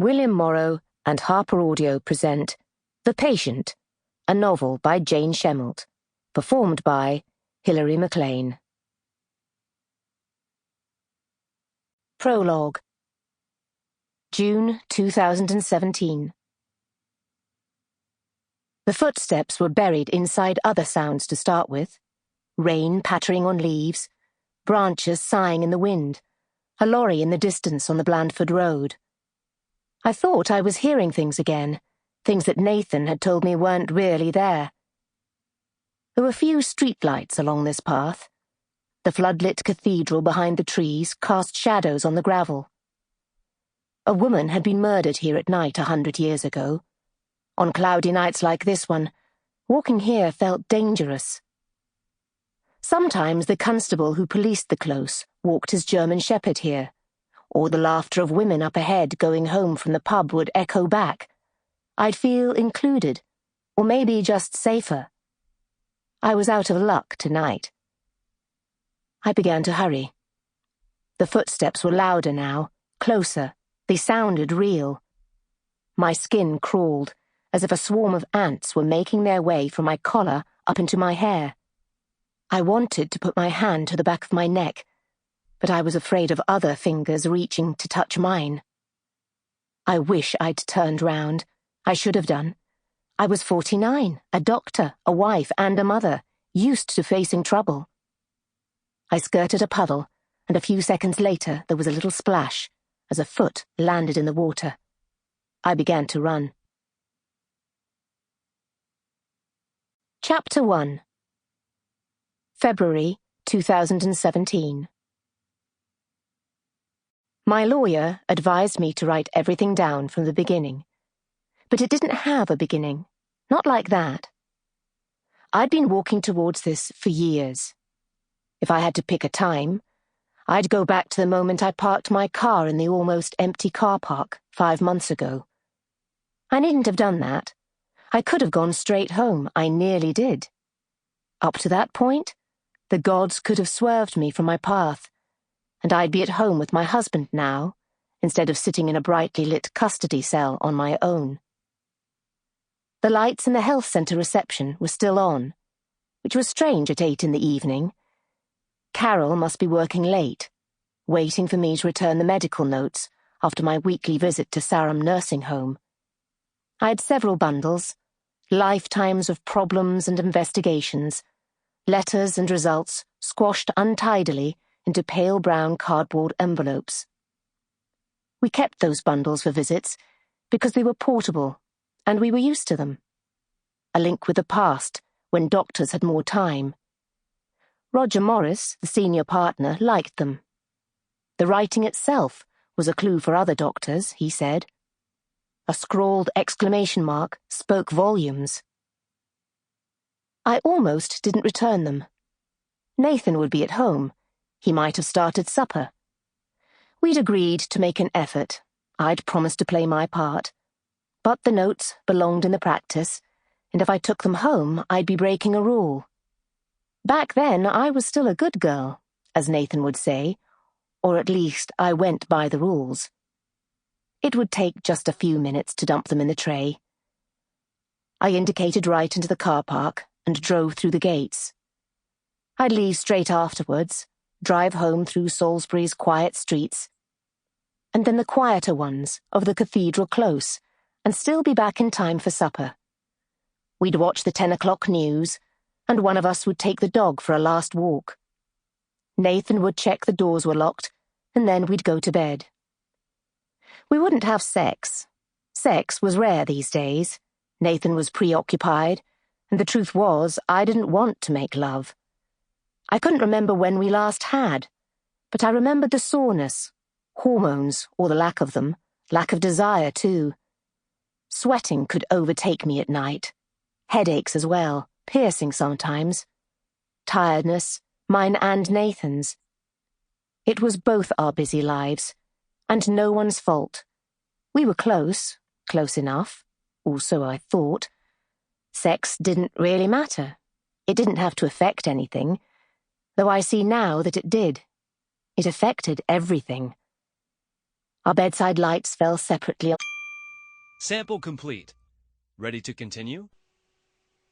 William Morrow and HarperAudio present The Patient, a novel by Jane Shemilt, performed by Hilary Maclean. Prologue. June 2017. The footsteps were buried inside other sounds to start with. Rain pattering on leaves, branches sighing in the wind, a lorry in the distance on the Blandford Road. I thought I was hearing things again, things that Nathan had told me weren't really there. There were few streetlights along this path. The floodlit cathedral behind the trees cast shadows on the gravel. A woman had been murdered here at night 100 years ago. On cloudy nights like this one, walking here felt dangerous. Sometimes the constable who policed the close walked his German shepherd here, or the laughter of women up ahead going home from the pub would echo back. I'd feel included, or maybe just safer. I was out of luck tonight. I began to hurry. The footsteps were louder now, closer. They sounded real. My skin crawled, as if a swarm of ants were making their way from my collar up into my hair. I wanted to put my hand to the back of my neck, but I was afraid of other fingers reaching to touch mine. I wish I'd turned round. I should have done. I was 49, a doctor, a wife, and a mother, used to facing trouble. I skirted a puddle, and a few seconds later there was a little splash as a foot landed in the water. I began to run. Chapter 1. February 2017. My lawyer advised me to write everything down from the beginning. But it didn't have a beginning. Not like that. I'd been walking towards this for years. If I had to pick a time, I'd go back to the moment I parked my car in the almost empty car park 5 months ago. I needn't have done that. I could have gone straight home. I nearly did. Up to that point, the gods could have swerved me from my path, and I'd be at home with my husband now, instead of sitting in a brightly lit custody cell on my own. The lights in the health centre reception were still on, which was strange at 8 in the evening. Carol must be working late, waiting for me to return the medical notes after my weekly visit to Sarum nursing home. I had several bundles, lifetimes of problems and investigations, letters and results squashed untidily into pale brown cardboard envelopes. We kept those bundles for visits because they were portable, and we were used to them. A link with the past, when doctors had more time. Roger Morris, the senior partner, liked them. The writing itself was a clue for other doctors, he said. A scrawled exclamation mark spoke volumes. I almost didn't return them. Nathan would be at home. He might have started supper. We'd agreed to make an effort. I'd promised to play my part. But the notes belonged in the practice, and if I took them home, I'd be breaking a rule. Back then, I was still a good girl, as Nathan would say, or at least I went by the rules. It would take just a few minutes to dump them in the tray. I indicated right into the car park and drove through the gates. I'd leave straight afterwards, drive home through Salisbury's quiet streets, and then the quieter ones of the cathedral close, and still be back in time for supper. We'd watch the 10 o'clock news, and one of us would take the dog for a last walk. Nathan would check the doors were locked, and then we'd go to bed. We wouldn't have sex. Sex was rare these days. Nathan was preoccupied, and the truth was, I didn't want to make love. I couldn't remember when we last had, but I remembered the soreness, hormones, or the lack of them, lack of desire too. Sweating could overtake me at night. Headaches as well, piercing sometimes. Tiredness, mine and Nathan's. It was both our busy lives, and no one's fault. We were close enough, or so I thought. Sex didn't really matter. It didn't have to affect anything, though I see now that it did. It affected everything. Our bedside lights fell separately. Sample complete. Ready to continue?